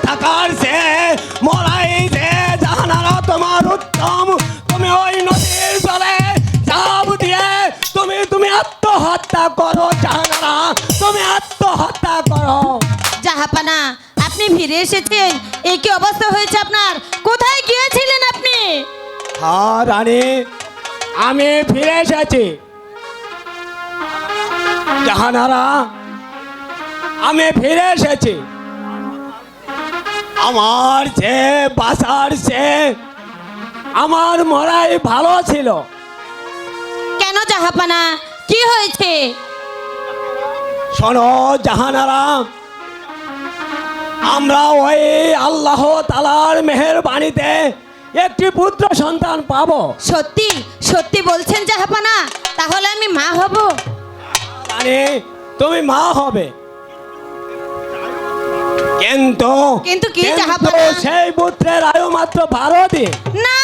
থাকার সে মরাই যে জাহানারা তোমার উত্তম। তুমি ওই নদীর জলে ঝাঁপ দিয়ে তুমি আত্মহত্যা করো জাহানারা, তুমি আত্মহত্যা করো। জাহাপানা, আপনি ফিরে এসেছেন, এই কি অবস্থা হয়েছে আপনার? কোথায় গিয়েছিলেন আপনি? হ্যাঁ রানী, আমি ফিরে এসেছি জাহানারা, আমি ফিরে এসেছি। আমার যে বাঁচার সে আমার মরাই ভালো ছিল। কেন জাহাপানা, কি হয়েছে? শোনো জাহানারা, আমরা ওই আল্লাহ তাআলার মেহেরবানিতে একটি পুত্র সন্তান পাবো। সত্যি সত্যি বলছেন জাহাপানা? তাহলে আমি মা হব। রানী, তুমি মা হবে, কিন্তু কিন্তু কি জাহাপনা? সেই পুত্রের আয়ু মাত্র 12 দিন। না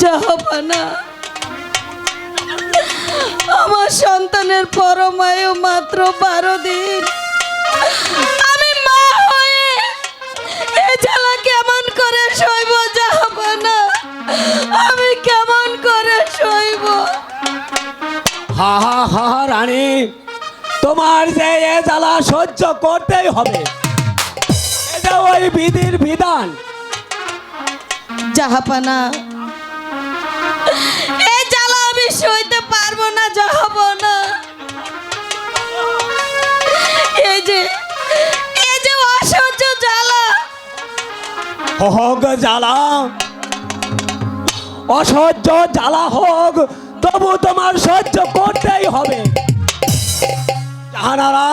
জাহাপানা, আমার সন্তানের পরমায়ু মাত্র 12 দিন। আমি মা হয়ে এ জ্বালা কেমন করে সইব জাহাপানা? আমি কেমন করে সইব? হা হা হা রানী, তোমার যে এ জ্বালা সহ্য করতেই হবে, এটা ওই বিধির বিধান। জাহাপানা, এই জ্বালা আমি সইতে পারবো না জাহাপানা। এই যে অসহ্য জ্বালা। হোক জ্বালা, অসহ্য জ্বালা হোক, তবু তোমার সহ্য করতেই হবে জাহানারা।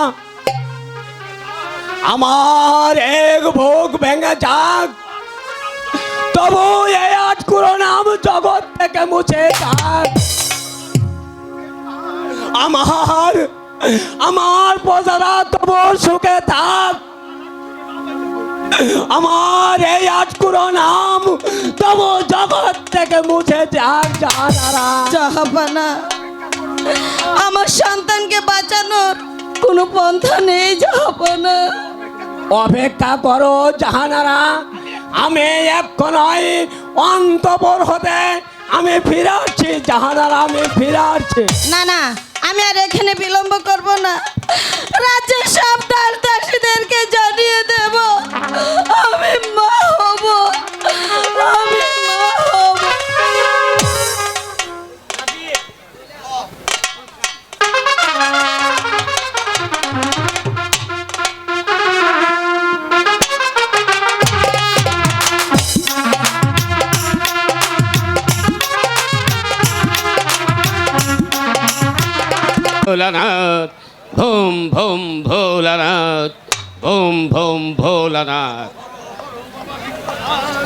আমার এক ভোগ ভেঙে যাক, তবু এই আটকুরো নাম জগৎ থেকে মুছে যাক। আমার প্রজারা তবু সুখে থাক। আমার এই আটকুরো নাম তবু জগৎ থেকে মুছে যাক জাহানারা। জাহাপানা, আমার সন্তানকে বাঁচানোর কোনো পন্থা নেই জাহাপানা। অপেক্ষা করো জাহানারা, আমি এক্ষণই অন্তঃপুর হতে আমি ফিরে আসছি জাহানারা, আমি ফিরে আসছি। না না, আমি আর এখানে বিলম্ব করব না। রাজ্যের সব দাসীদেরকে জানিয়ে দেব আমি মা হব, আমি মা হব। ভোলানাথ, ভোম ভোম ভোলানাথ, ভোম ভোম ভোলানাথ।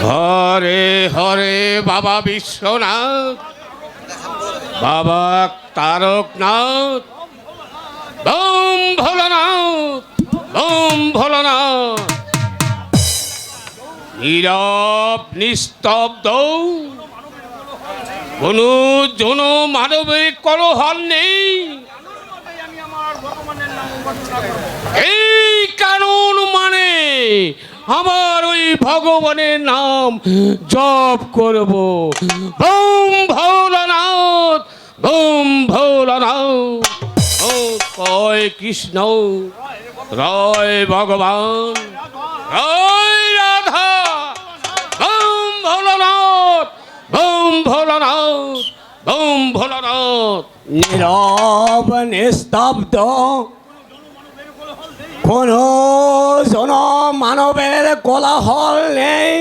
হরে হরে বাবা বিশ্বনাথ, বাবা তারকনাথ, ভোম ভোলানাথ, ভোম ভোলানাথ। নীরব নিস্তব্ধ, কোনো জন মানবিক কলহল নেই। এই কানুন মানে আমার ওই ভগবানের নাম জপ করব। ভোম ভোলানাথ, ভোম ভোলানাথ। ও কয় কৃষ্ণ, রয় ভগবান, রয় রাধা। ভোম ভোলানাথ, ভোম ভোলানাথ, ভোম ভোলানাথ। নীরব নিস্তব্ধ, কোন জন মানবের কোলাহল নেই।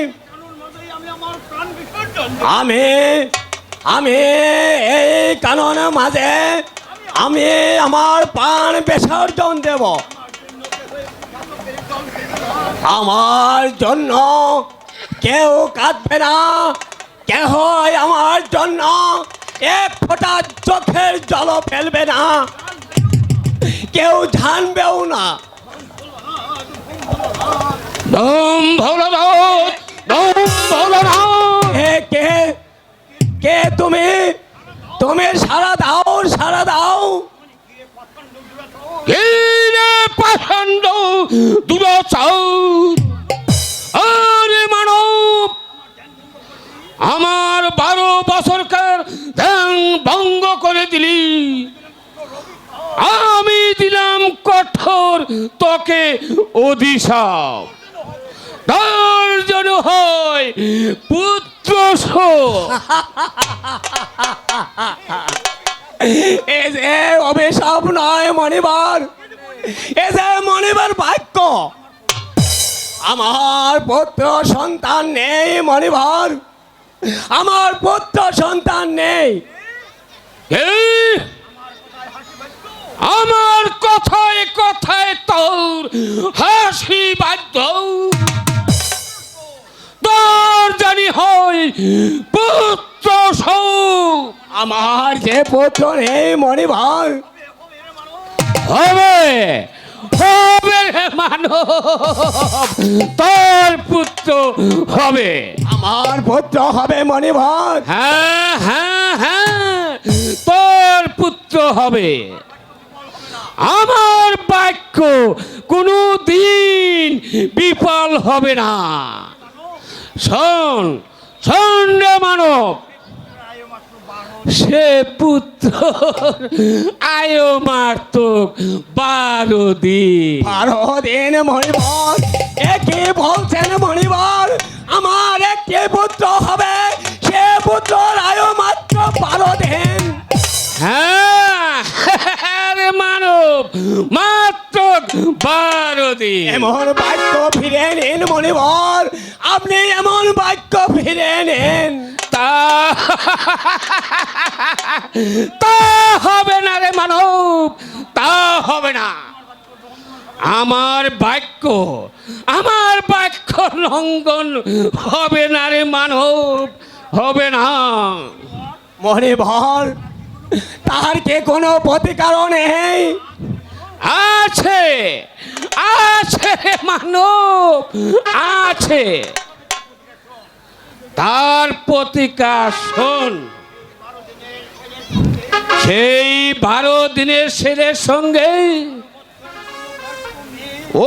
আমি এই কানন মাঝে আমি আমার প্রাণ বিসর্জন দেব। আমার জন্য কেউ কাঁদবে না, কেহ আমার জন্য এক ফোঁটা চোখের জল ফেলবে না, কেউ জানবেও না। ভোম ভোলানাথ, ভোম ভোলানাথ। কে কে কে তুমি? তুমি সারা দাও প্রকাণ্ড দুরাচার। আরে মানব, আমার 12 বছরকার ধ্যান ভঙ্গ করে দিলি। আমি দিলাম কঠোর তোকে অভিশাপ, তার জন্য হয় পুত্র শোক। এ যে অভিশাপ নয় মণিবার, এ যে মণিবার বাক্য। আমার পুত্র সন্তান নেই মণিবার, আমার পুত্র সন্তান নেই। এই, আমার কথায় কথায় তোর হাসি বাধ্য, তোর জানি হয় পুত্র শোক। আমার যে পুত্র নেই মণিবার, হবে হবে রে মানব, তোর পুত্র হবে। আমার পুত্র হবে মণিবার। হ্যাঁ হ্যাঁ হ্যাঁ, তোর পুত্র হবে। আমার বাক্য কোনো দিন বিফল হবে না। শোন শোন রে মানব, সে পুত্র আয়ো মাত্র 12 দিন। 12 দিন মণিবার, এ কি বলছেন মণিবার? আমার একটি পুত্র হবে, সে পুত্র আয়ু মাত্র 12 দিন। হ্যাঁ রে মানব, মাত্র 12 দিন। এমন বাক্য ফিরে নিন মণিবার, আপনি এমন বাক্য ফিরে নিন। তা তা হবে না রে মানব, তা হবে না। আমার বাক্য লঙ্ঘন হবে না রে মানব, হবে না। মণিবার, তার কি কোনো প্রতিকার নেই? আছে আছে মানব, আছে। তার প্রতিকার শোন। সেই 12 দিনের ছেলের সঙ্গে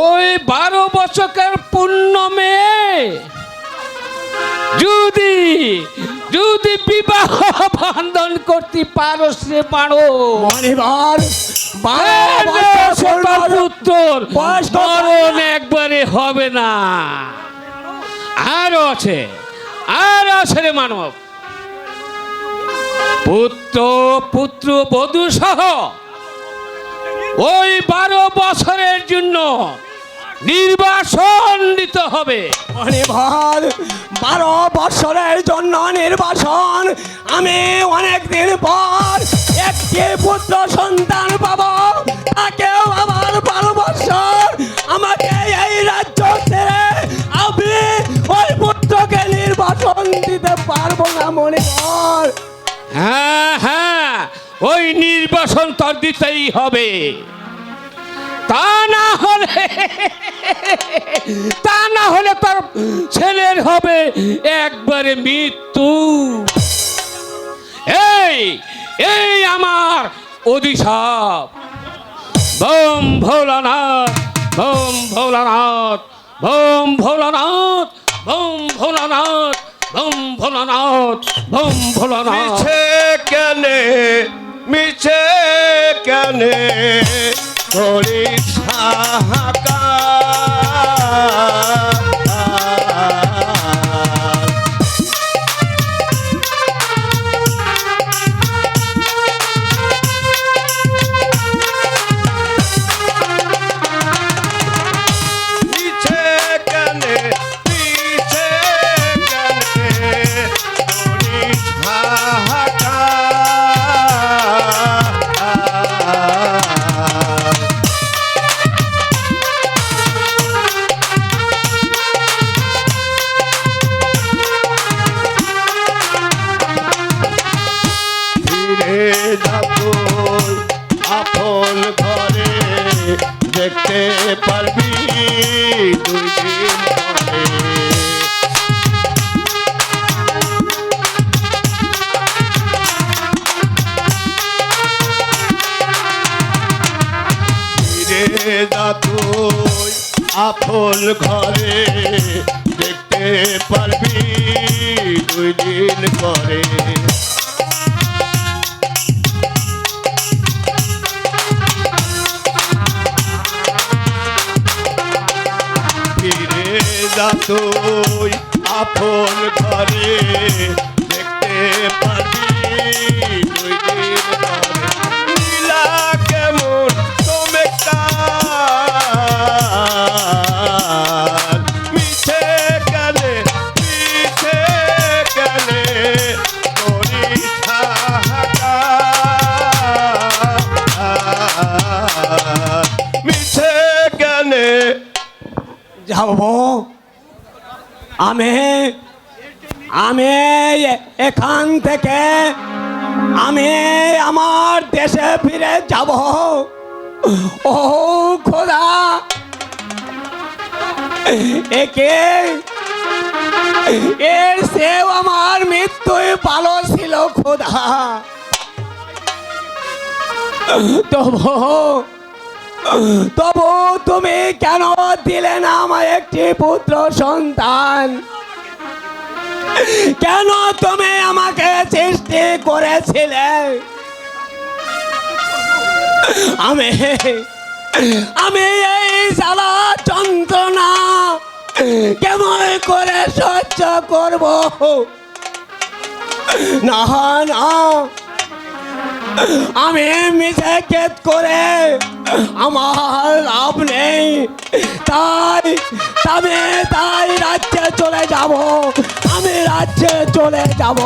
ওই 12 বছরের পূর্ণ মেয়ে যদি যদি বিবাহ বন্ধন করতে পারো সে পারো মণিবার, 12 বছর পুত্র বয়স তো মরণ একবারে হবে না। আরো আছে, আর আছে রে মানব। পুত্র বধূ সহ ওই 12 বছরের জন্য নির্বাসন দিতে হবে। মণিবার, 12 বছরের জন্য নির্বাসন। আমি অনেক দিন পর একটি পুত্র সন্তান পাবো, তাকেও আবার 12 বছর। আমাকে এই রাজ্য ছেড়ে আমি ওই পুত্রকে নির্বাসন দিতে পারবো না মণিবার। হ্যাঁ হ্যাঁ, ওই নির্বাসন তোর দিতেই হবে। তা না হলে তোর ছেলের হবে একবারে মৃত্যু। এই আমার অভিশাপ। বম ভোলানাথ, বম ভোলানাথ, বম ভোলানাথ, বম ভোলানাথ, বম ভোলানাথ, বম ভোলানাথ। মিছে কেনে, মিছে কেনে করিস হাহাকার। মিছে কেনে, মিছে কেনে করিস হাহাকার। ফিরে যাবো আপন ঘরে, দেখতে পারবি 2 দিন পরে। ফিরে যাবো আপন ঘরে দেখতে পারবি 2 দিন পরে। ফিরে যা তুই আপন ঘরে দেখতে পারবি 2 দিন পরে। নীলা কেমন তুমি কাল মিছে গেলে করিস হাহাকার। মিছে গেলে যাব আমি এখান থেকে আমি আমার দেশে ফিরে যাব। ও খোদা, একে এর সেও আমার মৃত্যুই ভালো ছিল খোদা। তবু তুমি কেন দিলে না আমার একটি পুত্র সন্তান? কেন তুমি আমাকে সৃষ্টি করেছিলে? আমি এই জ্বালা যন্ত্রণা কেমন করে সহ্য করব? না না, আমি মিছে কেত করে আমার লাভ নেই। তাই রাজ্যে চলে যাব। আমি রাজ্যে চলে যাব।